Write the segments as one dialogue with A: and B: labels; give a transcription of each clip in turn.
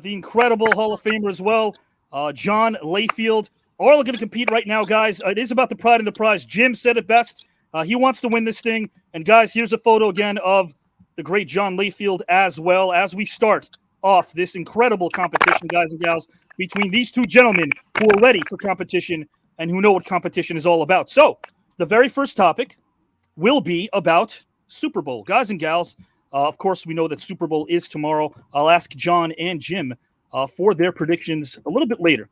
A: the incredible Hall of Famer as well, John Layfield. All are going to compete right now, guys. It is about the pride and the prize. Jim said it best. He wants to win this thing. And, guys, here's a photo again of the great John Layfield as well as we start off this incredible competition, guys and gals, between these two gentlemen who are ready for competition and who know what competition is all about. So the very first topic will be about Super Bowl. Guys and gals, of course, we know that Super Bowl is tomorrow. I'll ask John and Jim for their predictions a little bit later.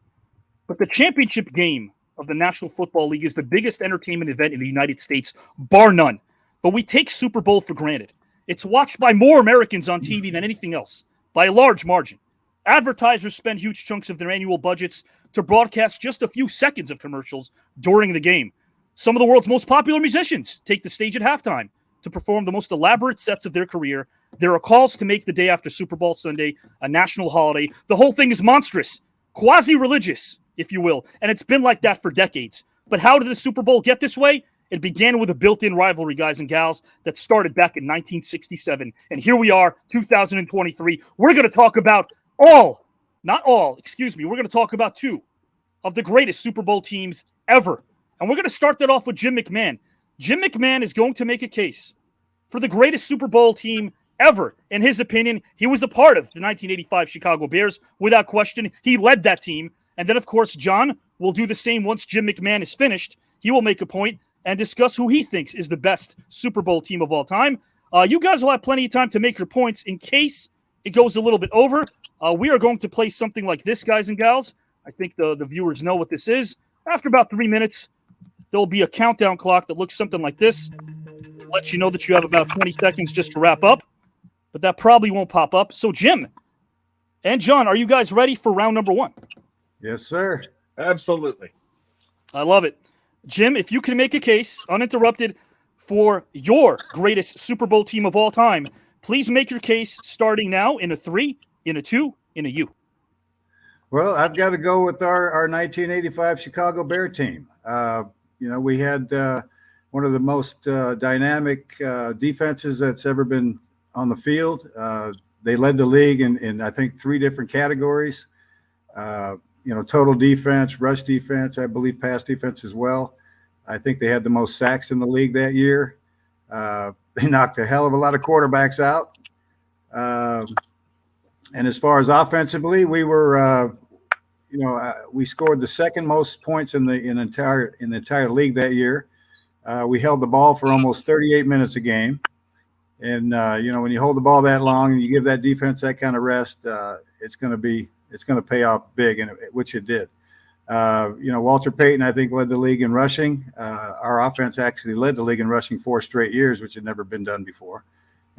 A: But the championship game of the National Football League is the biggest entertainment event in the United States, bar none. But we take Super Bowl for granted. It's watched by more Americans on TV than anything else, by a large margin. Advertisers spend huge chunks of their annual budgets to broadcast just a few seconds of commercials during the game. Some of the world's most popular musicians take the stage at halftime to perform the most elaborate sets of their career. There are calls to make the day after Super Bowl Sunday a national holiday. The whole thing is monstrous, quasi-religious, if you will, and it's been like that for decades. But how did the Super Bowl get this way? It began with a built-in rivalry, guys and gals, that started back in 1967. And here we are, 2023. We're going to talk about we're going to talk about two of the greatest Super Bowl teams ever. And we're going to start that off with Jim McMahon. Jim McMahon is going to make a case for the greatest Super Bowl team ever. In his opinion, he was a part of the 1985 Chicago Bears. Without question, he led that team. And then, of course, John will do the same once Jim McMahon is finished. He will make a point and discuss who he thinks is the best Super Bowl team of all time. You guys will have plenty of time to make your points in case it goes a little bit over. We are going to play something like this, guys and gals. I think the viewers know what this is. After about 3 minutes, there'll be a countdown clock that looks something like this. It lets you know that you have about 20 seconds just to wrap up, but that probably won't pop up. So, Jim and John, are you guys ready for round number one?
B: Yes, sir.
C: Absolutely.
A: I love it. Jim, if you can make a case, uninterrupted, for your greatest Super Bowl team of all time, please make your case starting now in a 3, in a 2, in a U.
B: Well, I've got to go with our 1985 Chicago Bear team. We had one of the most dynamic defenses that's ever been on the field. They led the league in I think 3 different categories. Total defense, rush defense, I believe pass defense as well. I think they had the most sacks in the league that year. They knocked a hell of a lot of quarterbacks out. And as far as offensively, we were, we scored the second most points in the entire league that year. We held the ball for almost 38 minutes a game. And, when you hold the ball that long and you give that defense that kind of rest, it's going to pay off big, which it did. Walter Payton, I think, led the league in rushing. Our offense actually led the league in rushing 4 straight years, which had never been done before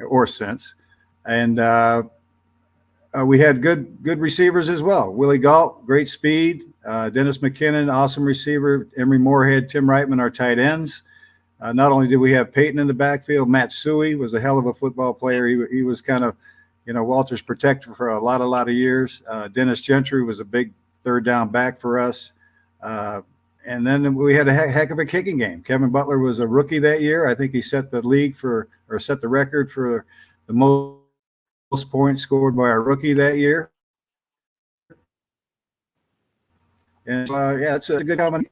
B: or since. And we had good receivers as well. Willie Gault, great speed. Dennis McKinnon, awesome receiver. Emory Moorhead, Tim Reitman, our tight ends. Not only did we have Peyton in the backfield, Matt Suhey was a hell of a football player. He was kind of, Walter's protector for a lot of years. Dennis Gentry was a big third down back for us. And then we had a heck of a kicking game. Kevin Butler was a rookie that year. I think he set the record for the most points scored by a rookie that year. And it's a good combination.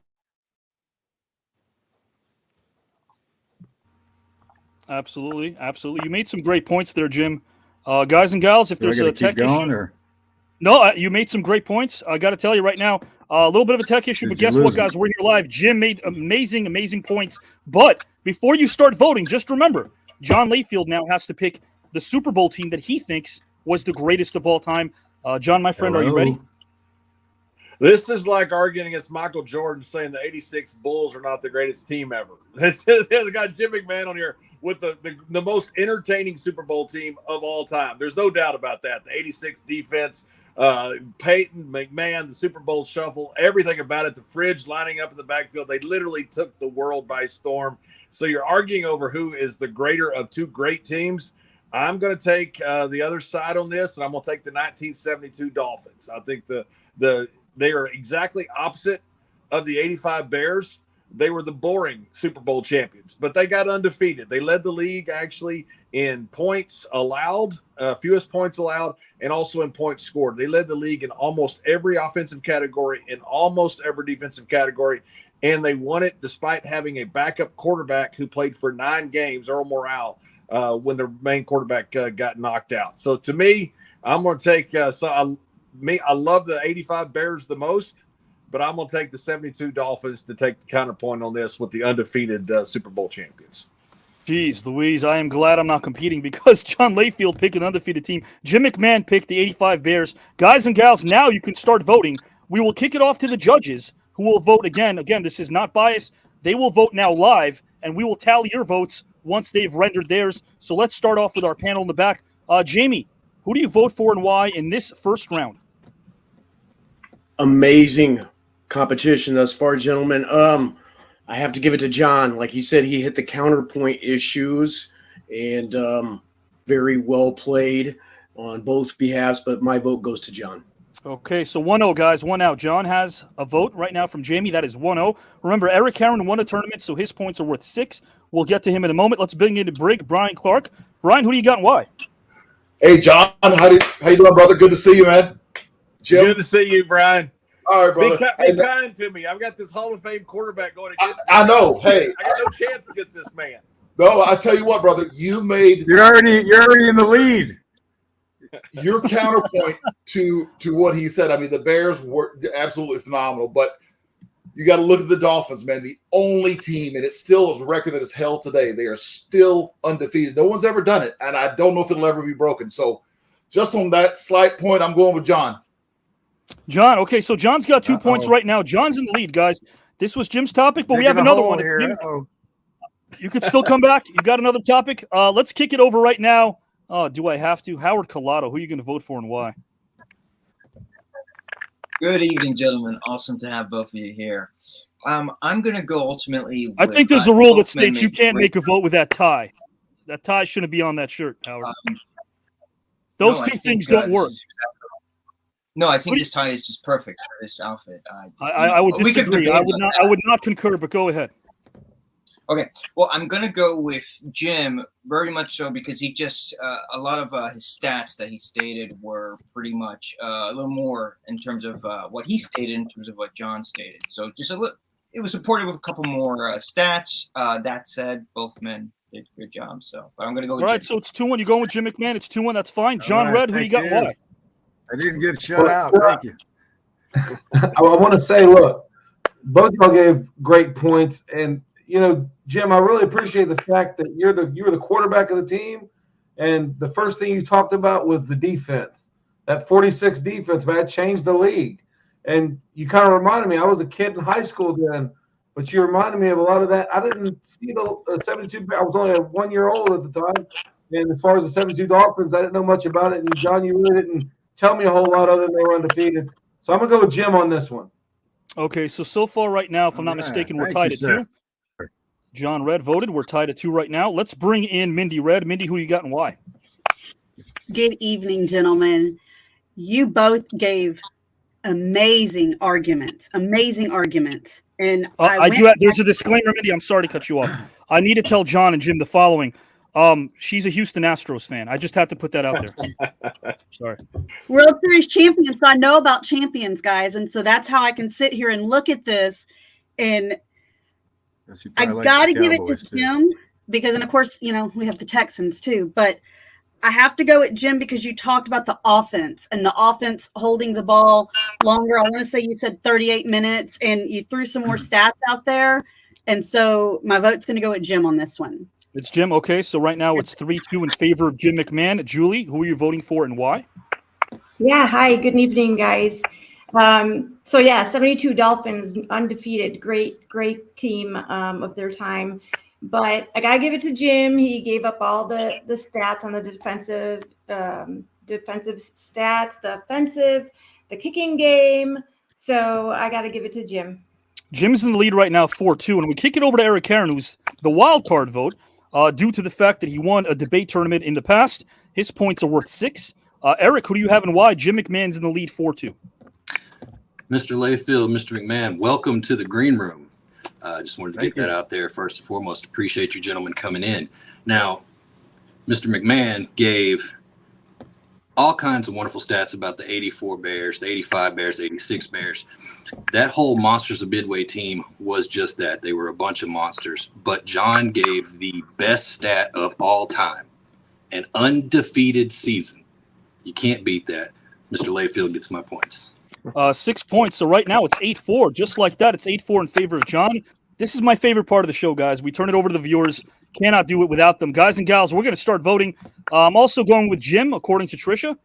A: Absolutely. You made some great points there, Jim. Guys and gals, if there's a tech issue. No, you made some great points. I got to tell you right now, a little bit of a tech issue, but guess what, guys? We're here live. Jim made amazing points. But before you start voting, just remember, John Layfield now has to pick the Super Bowl team that he thinks was the greatest of all time. John, my friend, Are you ready?
C: This is like arguing against Michael Jordan saying the 86 Bulls are not the greatest team ever. There's got Jim McMahon on here with the most entertaining Super Bowl team of all time. There's no doubt about that. The 86 defense, Peyton, McMahon, the Super Bowl shuffle, everything about it, the fridge lining up in the backfield. They literally took the world by storm. So you're arguing over who is the greater of two great teams. I'm going to take the other side on this, and I'm going to take the 1972 Dolphins. I think they are exactly opposite of the 85 Bears. They were the boring Super Bowl champions, but they got undefeated. They led the league actually in points allowed, fewest points allowed, and also in points scored. They led the league in almost every offensive category, in almost every defensive category, and they won it despite having a backup quarterback who played for 9 games, Earl Morale, when their main quarterback got knocked out. So to me, I'm going to take I love the 85 Bears the most, but I'm going to take the 72 Dolphins to take the counterpoint on this with the undefeated Super Bowl champions.
A: Jeez, Louise, I am glad I'm not competing because John Layfield picked an undefeated team. Jim McMahon picked the 85 Bears. Guys and gals, now you can start voting. We will kick it off to the judges who will vote again. Again, this is not biased. They will vote now live, and we will tally your votes once they've rendered theirs. So let's start off with our panel in the back. Jamie, who do you vote for and why in this first round?
D: Amazing competition thus far, gentlemen. I have to give it to John. Like he said, he hit the counterpoint issues and very well played on both behalves, but my vote goes to John.
A: Okay, so 1-0, guys, 1 out. John has a vote right now from Jamie. That is 1-0. Remember, Eric Herron won a tournament, so his points are worth 6. We'll get to him in a moment. Let's bring in to Brig, Brian Clark. Brian, who do you got and why?
E: Hey, John, how you doing, brother? Good to see you, man. Jim?
C: Good to see you, Brian.
E: All right, brother.
C: Be kind to me. I've got this Hall of Fame quarterback going against me.
E: I know. Hey,
C: I got no chance against this man.
E: No, I tell you what, brother. You're
B: already in the lead.
E: Your counterpoint to what he said. I mean, the Bears were absolutely phenomenal, but you got to look at the Dolphins, man. The only team, and it still is a record that is held today. They are still undefeated. No one's ever done it, and I don't know if it'll ever be broken. So, just on that slight point, I'm going with John.
A: John, okay, so John's got 2 points right now. John's in the lead, guys. This was Jim's topic, but we have another one. You could still come back. You got another topic. Let's kick it over right now. Do I have to? Howard Collado, who are you going to vote for and why?
F: Good evening, gentlemen. Awesome to have both of you here. I'm going to go ultimately with,
A: I think there's a rule that states you can't make a vote with that tie. That tie shouldn't be on that shirt, Howard. Those two things don't work.
F: No, I think this tie is just perfect for this outfit.
A: I would disagree. I would not concur, but go ahead.
F: Okay, well, I'm going to go with Jim very much so because he just a lot of his stats that he stated were pretty much a little more in terms of what he stated in terms of what John stated. So just it was supported with a couple more stats. That said, both men did a good job. So, but I'm going to go with
A: All right,
F: Jim.
A: so it's 2-1. You going with Jim McMahon? It's 2-1. That's fine. John Red, who you got? Why?
B: I didn't get shut out. Thank you.
G: I want to say, look, both y'all gave great points, and Jim, I really appreciate the fact that you were the quarterback of the team, and the first thing you talked about was the defense. That 46 defense, man, it changed the league. And you kind of reminded me, I was a kid in high school then, but you reminded me of a lot of that. I didn't see the 72. I was only 1 year old at the time, and as far as the 72 Dolphins, I didn't know much about it. And John, you really didn't tell me a whole lot other than they were undefeated. So I'm gonna go with Jim on this one.
A: Okay, so far right now, if I'm not mistaken, we're tied at 2. John Red voted. We're tied at 2 right now. Let's bring in Mindy Red. Mindy, who you got and why?
H: Good evening, gentlemen. You both gave amazing arguments. And
A: there's a disclaimer, Mindy. I'm sorry to cut you off. I need to tell John and Jim the following. She's a Houston Astros fan. I just had to put that out there. Sorry.
H: World Series champions. So I know about champions, guys. And so that's how I can sit here and look at this. And I got to give it to Jim because, and of course, we have the Texans too, but I have to go with Jim because you talked about the offense and the offense holding the ball longer. I want to say you said 38 minutes and you threw some more stats out there. And so my vote's going to go with Jim on this one.
A: It's Jim. Okay, so right now it's 3-2 in favor of Jim McMahon. Julie, who are you voting for and why?
I: Yeah, hi. Good evening, guys. 72 Dolphins, undefeated, great team of their time. But I got to give it to Jim. He gave up all the stats on the defensive stats, the offensive, the kicking game. So I got to give it to Jim.
A: Jim's in the lead right now, 4-2. And we kick it over to Eric Herron, who's the wild card vote. Due to the fact that he won a debate tournament in the past, his points are worth 6. Eric, who do you have and why? Jim McMahon's in the lead, 4-2.
J: Mr. Layfield, Mr. McMahon, welcome to the green room. I just wanted to get that out there first and foremost. Appreciate you gentlemen coming in. Now, Mr. McMahon gave all kinds of wonderful stats about the 84 Bears, the 85 Bears, the 86 Bears. That whole Monsters of Midway team was just that. They were a bunch of monsters. But John gave the best stat of all time, an undefeated season. You can't beat that. Mr. Layfield gets my points.
A: 6 points. So right now it's 8-4. Just like that, it's 8-4 in favor of John. This is my favorite part of the show, guys. We turn it over to the viewers. Cannot do it without them. Guys and gals, we're going to start voting. I'm also going with Jim, according to Trisha.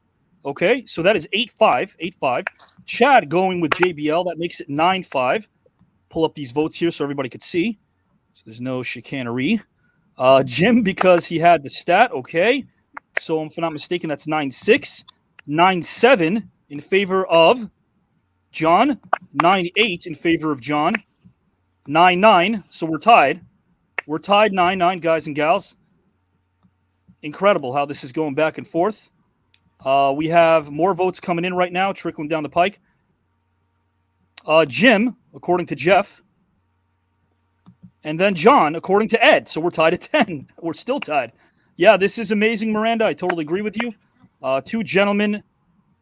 A: Okay, so that is 8-5. 8-5. Chad going with JBL. That makes it 9-5. Pull up these votes here so everybody could see. So there's no chicanery. Jim, because he had the stat. Okay. So if I'm not mistaken, that's 9-6. 9-7 in favor of John. 9-8 in favor of John. 9-9. So we're tied. We're tied 9-9, guys and gals. Incredible how this is going back and forth. We have more votes coming in right now, trickling down the pike. Jim, according to Jeff. And then John, according to Ed. So we're tied at 10. We're still tied. Yeah, this is amazing, Miranda. I totally agree with you. Two gentlemen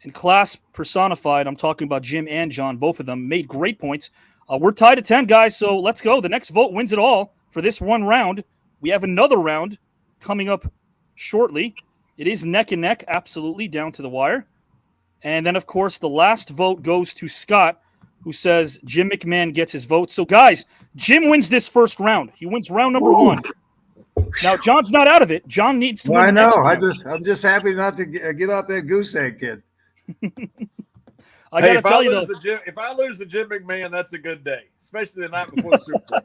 A: in class personified. I'm talking about Jim and John. Both of them made great points. We're tied at 10, guys. So let's go. The next vote wins it all for this one round. We have another round coming up shortly. It is neck and neck, absolutely, down to the wire. And then, of course, the last vote goes to Scott, who says Jim McMahon gets his vote. So, guys, Jim wins this first round. He wins round number one. Now, John's not out of it. John needs to win.
B: I know. I'm just happy not to get off that goose egg, kid.
A: I gotta tell you, though,
C: if I lose to Jim McMahon, that's a good day, especially the night before the Super Bowl.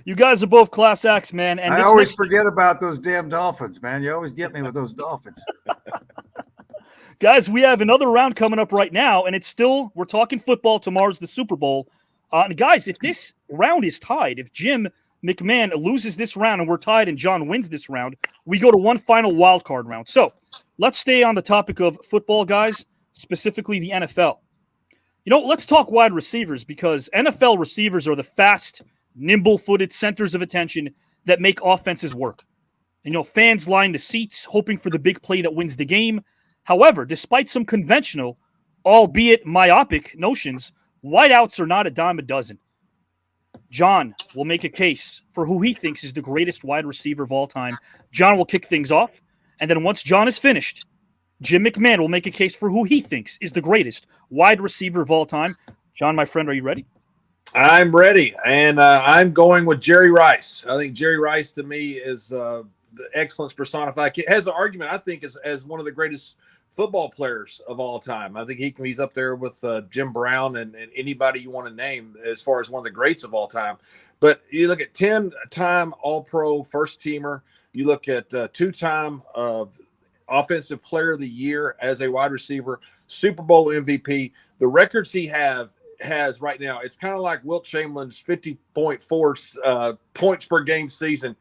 A: You guys are both class acts, man. And
B: I always forget about those damn Dolphins, man. You always get me with those Dolphins.
A: Guys, we have another round coming up right now, and it's still, we're talking football. Tomorrow's the Super Bowl. And guys, if this round is tied, if Jim McMahon loses this round and we're tied and John wins this round, we go to one final wild card round. So let's stay on the topic of football, guys, specifically the NFL. You know, let's talk wide receivers, because NFL receivers are the fast, nimble-footed centers of attention that make offenses work. And, you know, fans line the seats hoping for the big play that wins the game. However, despite some conventional, albeit myopic notions, wideouts are not a dime a dozen. John will make a case for who he thinks is the greatest wide receiver of all time. John will kick things off, and then once John is finished, Jim McMahon will make a case for who he thinks is the greatest wide receiver of all time. John, my friend, are you ready?
C: I'm ready, and I'm going with Jerry Rice. I think Jerry Rice, to me, is the excellence personified. Has an argument, I think, as one of the greatest football players of all time. I think he's up there with Jim Brown and anybody you want to name as far as one of the greats of all time. But you look at 10-time All-Pro first-teamer. You look at two-time Offensive Player of the Year as a wide receiver, Super Bowl MVP. The records he has right now, it's kind of like Wilt Chamberlain's 50.4 points per game season.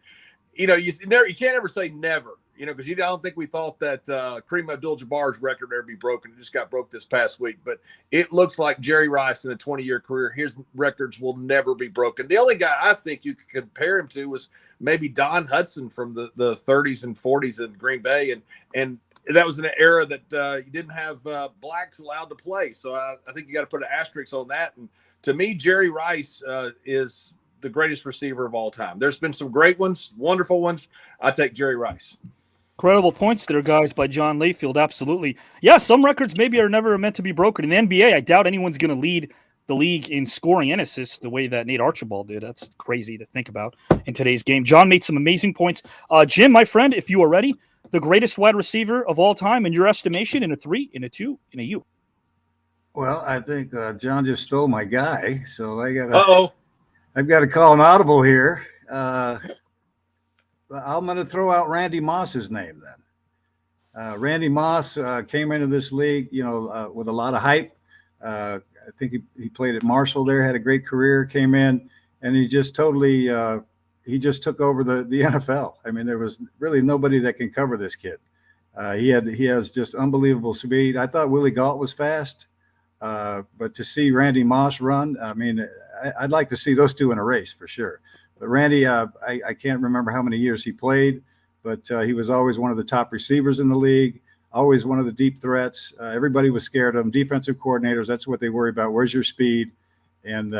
C: You know, you can't ever say never, you know, because I don't think we thought that Kareem Abdul-Jabbar's record would ever be broken. It just got broke this past week. But it looks like Jerry Rice in a 20-year career, his records will never be broken. The only guy I think you could compare him to was maybe Don Hudson from the 30s and 40s in Green Bay. And that was an era that you didn't have blacks allowed to play. So I think you got to put an asterisk on that. And to me, Jerry Rice is the greatest receiver of all time. There's been some great ones, wonderful ones. I take Jerry Rice.
A: Incredible points there, guys, by John Layfield. Absolutely. Yeah, some records maybe are never meant to be broken. In the NBA, I doubt anyone's going to lead the league in scoring and assists the way that Nate Archibald did. That's crazy to think about in today's game. John made some amazing points. Jim, my friend, if you are ready, the greatest wide receiver of all time in your estimation, in a 3, in a 2, in a U.
B: Well, I think John just stole my guy, so I've got to call an audible here. I'm going to throw out Randy Moss's name then. Randy Moss came into this league, with a lot of hype. I think he played at Marshall there, had a great career, came in, and he just totally he just took over the NFL. I mean, there was really nobody that can cover this kid. He has just unbelievable speed. I thought Willie Gault was fast, but to see Randy Moss run, I mean, I'd like to see those two in a race for sure. But Randy, I can't remember how many years he played, but he was always one of the top receivers in the league, always one of the deep threats. Everybody was scared of him. Defensive coordinators, that's what they worry about. Where's your speed? And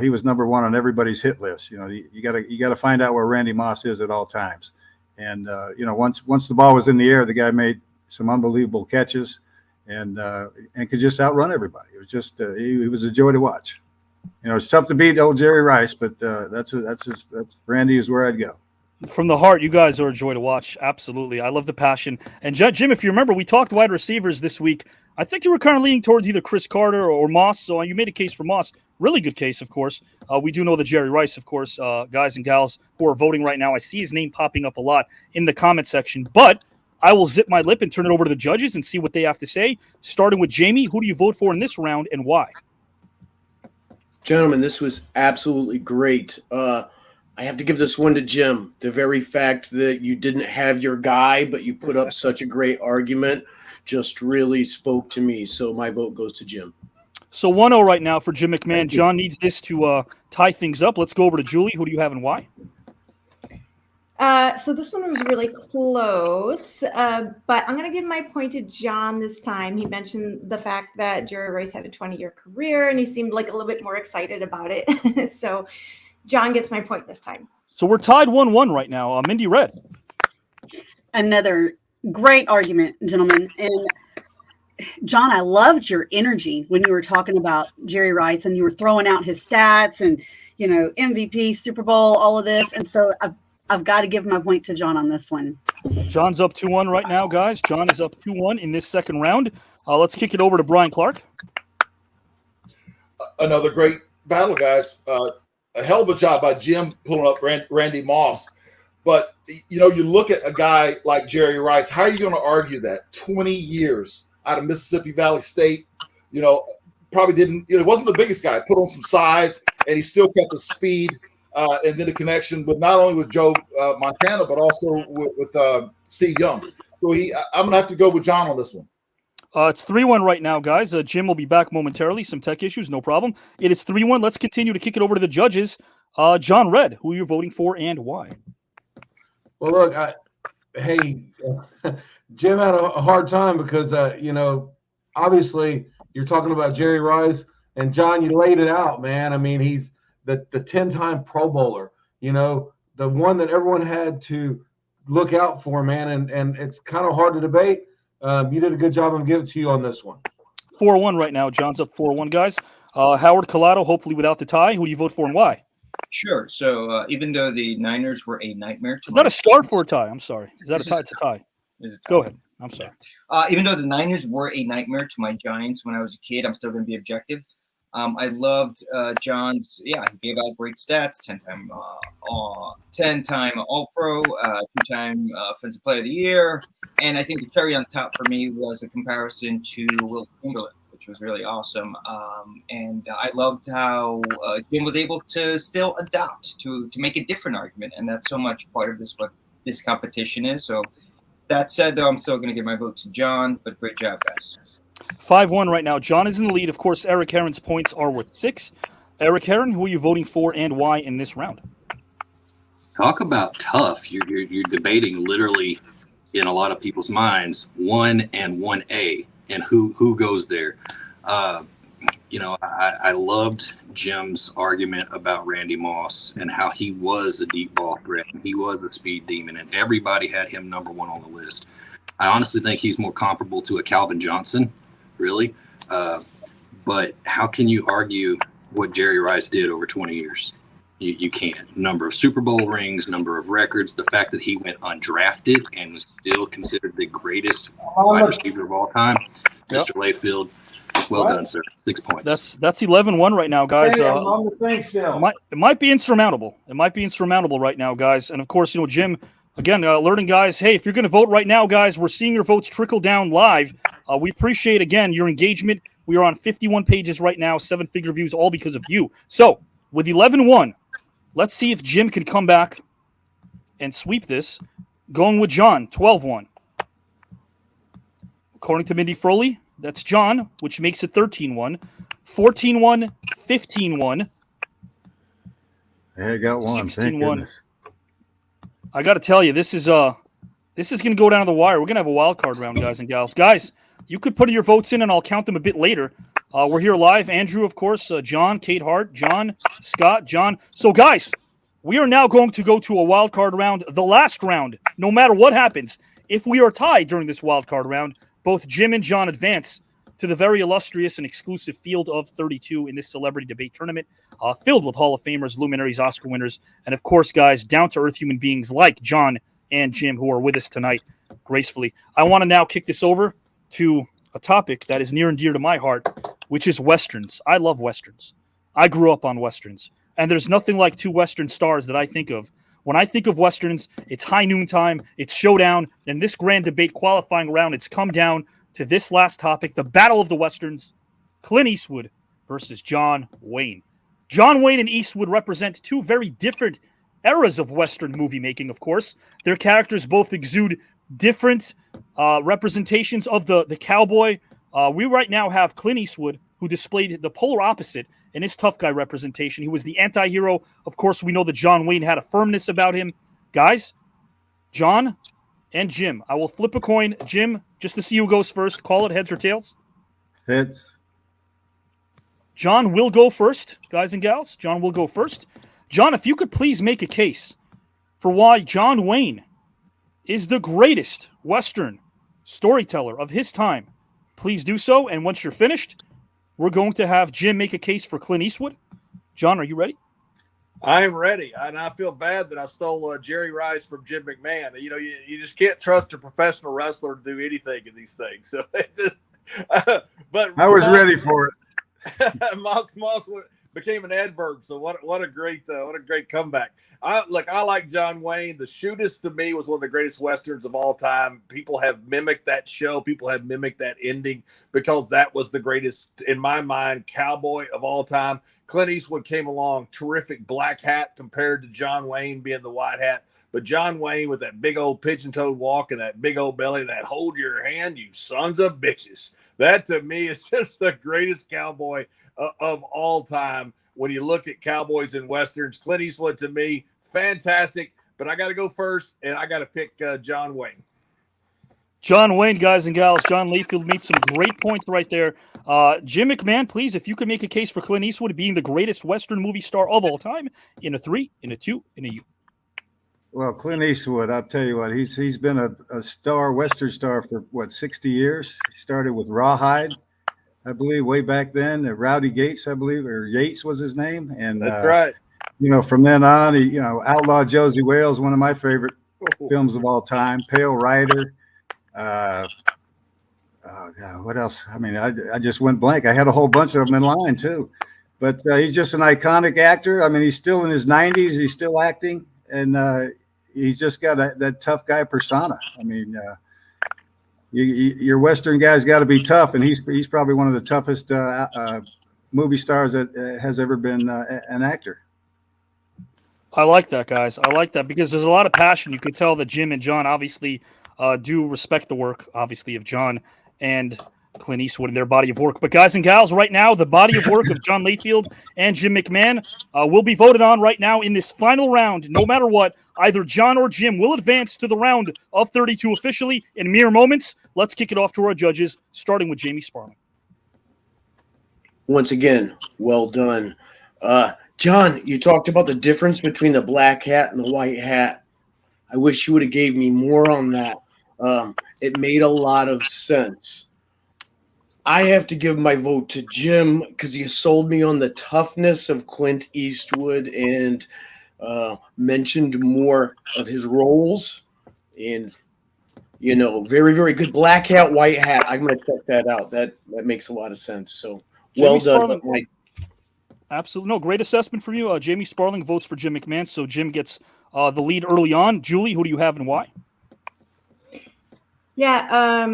B: he was number one on everybody's hit list. You got to find out where Randy Moss is at all times. And once the ball was in the air, the guy made some unbelievable catches and could just outrun everybody. It was just he was a joy to watch. It's tough to beat old Jerry Rice, but that's Randy is where I'd go.
A: From the heart, you guys are a joy to watch. Absolutely. I love the passion. And Jim, if you remember, we talked wide receivers this week. I think you were kind of leaning towards either Chris Carter or Moss, so you made a case for Moss. Really good case, of course. We do know that Jerry Rice, of course, guys and gals who are voting right now. I see his name popping up a lot in the comment section, but I will zip my lip and turn it over to the judges and see what they have to say. Starting with Jamie, who do you vote for in this round and why?
D: Gentlemen, this was absolutely great. I have to give this one to Jim. The very fact that you didn't have your guy, but you put up such a great argument just really spoke to me. So my vote goes to Jim.
A: So 1-0 right now for Jim McMahon. John needs this to tie things up. Let's go over to Julie. Who do you have and why?
I: So this one was really close, but I'm going to give my point to John this time. He mentioned the fact that Jerry Rice had a 20-year career, and he seemed like a little bit more excited about it. So John gets my point this time.
A: So we're tied 1-1 right now. Mindy Red.
H: Another great argument, gentlemen. And John, I loved your energy when you were talking about Jerry Rice and you were throwing out his stats and, MVP, Super Bowl, all of this. And so I've got to give my point to John on this one.
A: John's up 2-1 right now, guys. John is up 2-1 in this second round. Let's kick it over to Brian Clark.
E: Another great battle, guys. A hell of a job by Jim pulling up Randy Moss. But, you look at a guy like Jerry Rice, how are you going to argue that? 20 years out of Mississippi Valley State, probably didn't, wasn't the biggest guy, put on some size, and he still kept his speed. And then a connection with not only with Joe Montana, but also with Steve Young. So I'm going to have to go with John on this one.
A: It's 3-1 right now, guys. Jim will be back momentarily. Some tech issues, no problem. It is 3-1. Let's continue to kick it over to the judges. John Red, who you're voting for and why?
G: Well, look, Jim had a hard time because, obviously you're talking about Jerry Rice, and John, you laid it out, man. I mean, he's the 10-time Pro Bowler, the one that everyone had to look out for, man, and it's kind of hard to debate. You did a good job. I'm giving it to you on this one.
A: 4-1 right now. John's up 4-1, guys. Howard Collado, hopefully without the tie. Who do you vote for and why?
F: Sure. So even though the Niners were a nightmare to
A: Is that a start for a tie? I'm sorry. Is that a tie? It's a tie. Go ahead. I'm sorry.
F: Even though the Niners were a nightmare to my Giants when I was a kid, I'm still going to be objective. I loved John's. Yeah, he gave out great stats: 10-time All-Pro, 2-time Offensive Player of the Year, and I think the cherry on top for me was the comparison to Will Chamberlain, which was really awesome. And I loved how Jim was able to still adapt to make a different argument, and that's so much part of what this competition is. So that said, though, I'm still going to give my vote to John. But great job, guys.
A: 5-1 right now. John is in the lead. Of course, Eric Heron's points are worth 6. Eric Heron, who are you voting for and why in this round?
J: Talk about tough. You're debating literally in a lot of people's minds 1 and 1A and who goes there. I loved Jim's argument about Randy Moss and how he was a deep ball threat. He was a speed demon, and everybody had him number 1 on the list. I honestly think he's more comparable to a Calvin Johnson, really. But how can you argue what Jerry Rice did over 20 years? You can't. Number of Super Bowl rings, number of records, the fact that he went undrafted and was still considered the greatest wide receiver of all time. Yep. Mr. Layfield, well done, sir. 6 points.
A: That's 11-1 right now, guys.
B: Hey, I'm on the thing still.
A: It might be insurmountable. It might be insurmountable right now, guys. And of course, Jim, again, alerting guys, hey, if you're going to vote right now, guys, we're seeing your votes trickle down live. We appreciate, again, your engagement. We are on 51 pages right now, 7-figure views, all because of you. So with 11-1, let's see if Jim can come back and sweep this. Going with John, 12-1. According to Mindy Froley, that's John, which makes it 13-1. 14-1, 15-1.
B: Hey, I got one.
A: 16-1. I got to tell you, this is going to go down to the wire. We're going to have a wild card round, guys and gals. Guys, you could put your votes in, and I'll count them a bit later. We're here live. Andrew, of course, John, Kate Hart, John, Scott, John. So, guys, we are now going to go to a wild card round, the last round. No matter what happens, if we are tied during this wild card round, both Jim and John advance to the very illustrious and exclusive field of 32 in this celebrity debate tournament, filled with Hall of Famers, luminaries, Oscar winners, and, of course, guys, down-to-earth human beings like John and Jim who are with us tonight gracefully. I want to now kick this over to a topic that is near and dear to my heart, which is Westerns. I love Westerns. I grew up on Westerns. And there's nothing like two Western stars that I think of. When I think of Westerns, it's High Noon Time, it's Showdown, and this grand debate qualifying round, it's come down to this last topic, the Battle of the Westerns, Clint Eastwood versus John Wayne. John Wayne and Eastwood represent two very different eras of Western movie making, of course. Their characters both exude different representations of the cowboy. We right now have Clint Eastwood, who displayed the polar opposite in his tough guy representation. He was the anti-hero. Of course, we know that John Wayne had a firmness about him. Guys, John and Jim, I will flip a coin. Jim, just to see who goes first, call it heads or tails.
B: Heads.
A: John will go first, guys and gals. John will go first. John, if you could please make a case for why John Wayne is the greatest Western storyteller of his time, please do so. And once you're finished, we're going to have Jim make a case for Clint Eastwood. John, are you ready?
C: I am ready, and I feel bad that I stole Jerry Rice from Jim McMahon. You know, you just can't trust a professional wrestler to do anything in these things. So, but
B: I was ready for it.
C: Moss became an adverb. So what a great comeback. I like John Wayne. The Shootist to me was one of the greatest Westerns of all time. People have mimicked that show. People have mimicked that ending because that was the greatest, in my mind, cowboy of all time. Clint Eastwood came along, terrific black hat compared to John Wayne being the white hat. But John Wayne with that big old pigeon-toed walk and that big old belly, that hold your hand, you sons of bitches. That to me is just the greatest cowboy of all time. When you look at cowboys and Westerns, Clint Eastwood to me, fantastic. But I got to go first, and I got to pick John Wayne.
A: John Wayne, guys and gals. John Layfield made some great points right there. Jim McMahon, please, if you could make a case for Clint Eastwood being the greatest Western movie star of all time in a 3, in a 2, in a U.
B: Well, Clint Eastwood, I'll tell you what, he's been a star, Western star for 60 years. He started with Rawhide, I believe, way back then. Rowdy Gates, I believe, or Yates was his name. And
C: that's right.
B: You know, from then on, Outlaw Josie Wales, one of my favorite films of all time. Pale Rider. Oh God, what else? I mean, I just went blank. I had a whole bunch of them in line too. But he's just an iconic actor. I mean, he's still in his 90s. He's still acting, and he's just got that tough guy persona. I mean, your Western guy's got to be tough, and he's probably one of the toughest movie stars that has ever been an actor.
A: I like that, guys. I like that because there's a lot of passion. You could tell that Jim and John obviously do respect the work, obviously, of John and Clint Eastwood and their body of work. But guys and gals, right now, the body of work of John Layfield and Jim McMahon will be voted on right now in this final round. No matter what, either John or Jim will advance to the round of 32 officially in mere moments. Let's kick it off to our judges, starting with Jamie Sparling.
D: Once again, well done. John, you talked about the difference between the black hat and the white hat. I wish you would have gave me more on that. It made a lot of sense. I have to give my vote to Jim because you sold me on the toughness of Clint Eastwood and mentioned more of his roles. And, very, very good black hat, white hat. I'm going to check that out. That makes a lot of sense. So, well done.
A: Absolutely. No, great assessment from you. Jamie Sparling votes for Jim McMahon, so Jim gets the lead early on. Julie, who do you have and why?
I: Yeah,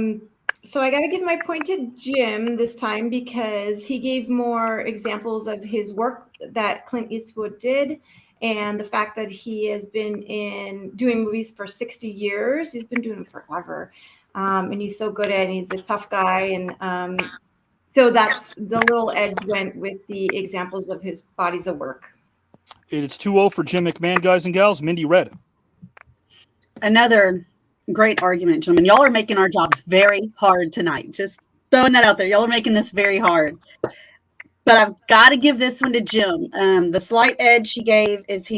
I: so I got to give my point to Jim this time because he gave more examples of his work that Clint Eastwood did and the fact that he has been doing movies for 60 years. He's been doing it forever, and he's so good at it. He's a tough guy, and so that's the little edge went with the examples of his bodies of work.
A: It's 2-0 for Jim McMahon, guys and gals. Mindy Red.
H: another great argument, gentlemen. Y'all are making our jobs very hard tonight. Just throwing that out there. Y'all are making this very hard. But I've got to give this one to Jim. The slight edge he gave is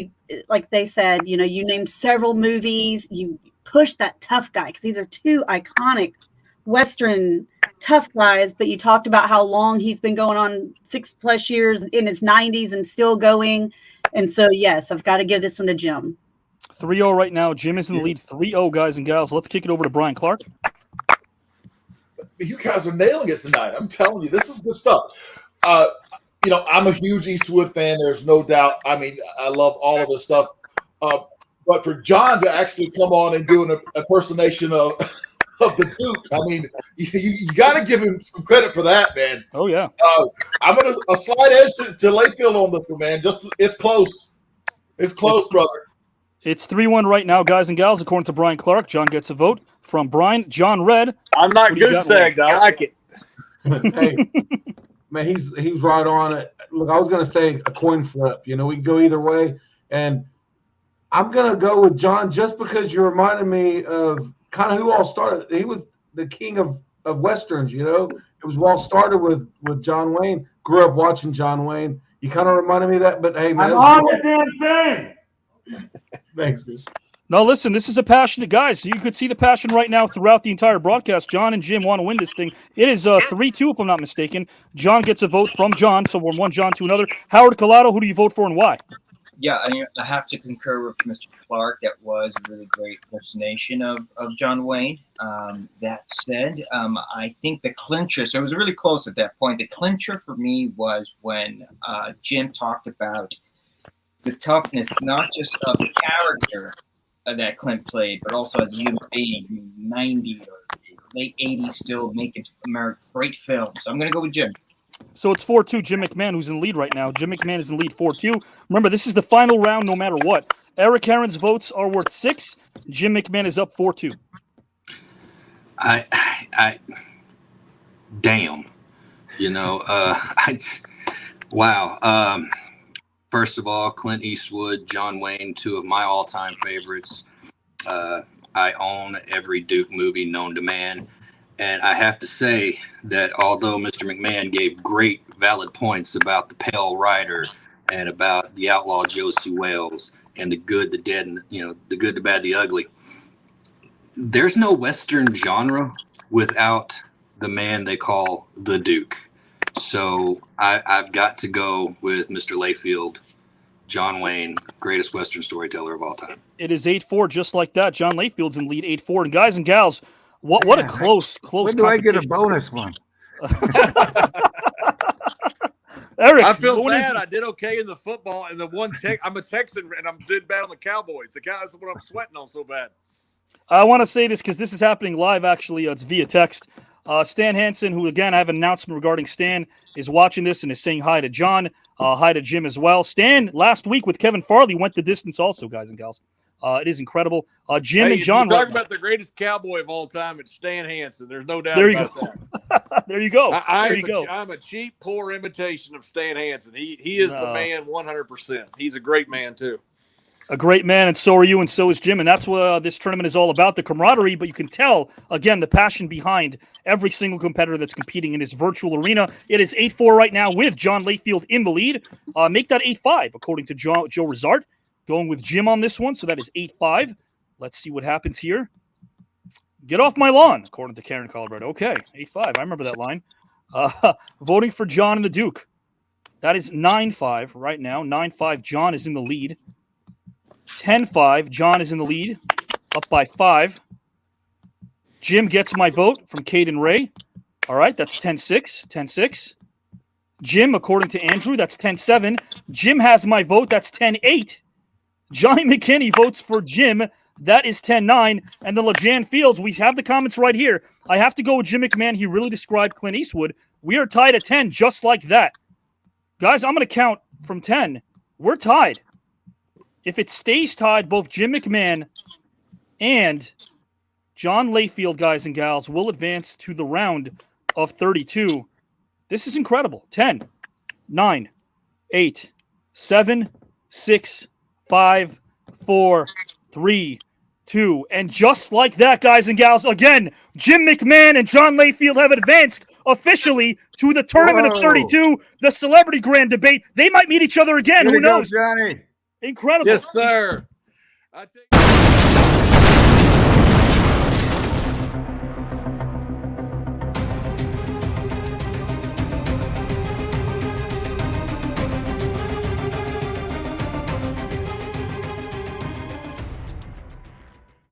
H: like they said, you named several movies. You pushed that tough guy because these are two iconic Western tough guys. But you talked about how long he's been going on, 6+ years in his 90s and still going. And so, yes, I've got to give this one to Jim.
A: 3-0 right now. Jim is in the lead 3-0, guys and gals. Let's kick it over to Brian Clark.
E: You guys are nailing it tonight. I'm telling you, this is good stuff. I'm a huge Eastwood fan. There's no doubt. I mean, I love all of this stuff. But for John to actually come on and do an impersonation of the Duke, I mean, you got to give him some credit for that, man.
A: Oh, yeah.
E: I'm going to a slight edge to Layfield on this one, man. It's close. It's close, brother.
A: It's 3-1 right now, guys and gals. According to Brian Clark, John gets a vote from Brian. John Red.
C: I'm not good sagged. I like it.
G: Hey, man, he's right on it. Look, I was going to say a coin flip. We can go either way. And I'm going to go with John just because you reminded me of kind of who all started. He was the king of Westerns, It was all started with John Wayne. Grew up watching John Wayne. You kind of reminded me of that. But, hey, man.
B: I'm on the damn thing.
G: Thanks, dude.
A: No, listen, this is a passionate guys. You could see the passion right now throughout the entire broadcast. John and Jim want to win this thing. It is 3-2, if I'm not mistaken. John gets a vote from John, so we're one John to another. Howard Collado, who do you vote for and why?
F: Yeah, I have to concur with Mr. Clark. That was a really great impersonation of John Wayne. That said, I think the clincher, so it was really close at that point. The clincher for me was when Jim talked about the toughness, not just of the character that Clint played, but also as a human being, 90 or late 80s, still making great films. So I'm going to go with Jim.
A: So it's 4-2. Jim McMahon, who's in the lead right now. Jim McMahon is in the lead 4-2. Remember, this is the final round no matter what. Eric Herron's votes are worth 6. Jim McMahon is up 4-2.
J: Damn. Wow. First of all, Clint Eastwood, John Wayne, 2 of my all-time favorites. I own every Duke movie known to man. And I have to say that although Mr. McMahon gave great, valid points about the Pale Rider and about the outlaw Josie Wales and the good, the dead, and the good, the bad, the ugly, there's no Western genre without the man they call the Duke. So I've got to go with Mr. Layfield, John Wayne, greatest Western storyteller of all time.
A: It is 8-4, just like that. John Layfield's in lead 8-4. And guys and gals, what a close
B: When do I get a bonus one?
A: Eric,
C: I feel bad. I did okay in the football and the one I'm a Texan and I did bad on the Cowboys. The guys, what I'm sweating on so bad.
A: I want to say this because this is happening live. Actually, it's via text. Stan Hansen, who again I have an announcement regarding Stan, is watching this and is saying hi to John, hi to Jim as well. Stan last week with Kevin Farley went the distance also, guys and gals. It is incredible. Jim and John.
C: Talk about the greatest cowboy of all time. It's Stan Hansen. There's no doubt about
A: that. There you go.
C: I'm a cheap, poor imitation of Stan Hansen. He is the man 100%. He's a great man too.
A: A great man, and so are you, and so is Jim. And that's what this tournament is all about, the camaraderie. But you can tell, again, the passion behind every single competitor that's competing in this virtual arena. It is 8-4 right now with John Layfield in the lead. Make that 8-5, according to Joe Rizard. Going with Jim on this one, so that is 8-5. Let's see what happens here. Get off my lawn, according to Karen Colorado. Okay, 8-5. I remember that line. Voting for John and the Duke. That is 9-5 right now. 9-5. John is in the lead. 10-5. John is in the lead. Up by 5. Jim gets my vote from Caden Ray. All right, that's 10-6. 10-6. Jim, according to Andrew, that's 10-7. Jim has my vote. That's 10-8. Johnny McKinney votes for Jim. That is 10-9. And the LeJan Fields, we have the comments right here. I have to go with Jim McMahon. He really described Clint Eastwood. We are tied at 10, just like that. Guys, I'm going to count from 10. We're tied. If it stays tied, both Jim McMahon and John Layfield, guys and gals, will advance to the round of 32. This is incredible. 10, 9, 8, 7, 6, 5, 4, 3, 2. And just like that, guys and gals, again, Jim McMahon and John Layfield have advanced officially to the tournament of 32, the celebrity grand debate. They might meet each other again.
B: Here
A: Who
B: we go,
A: knows?
B: Johnny.
A: Incredible.
C: Yes, sir.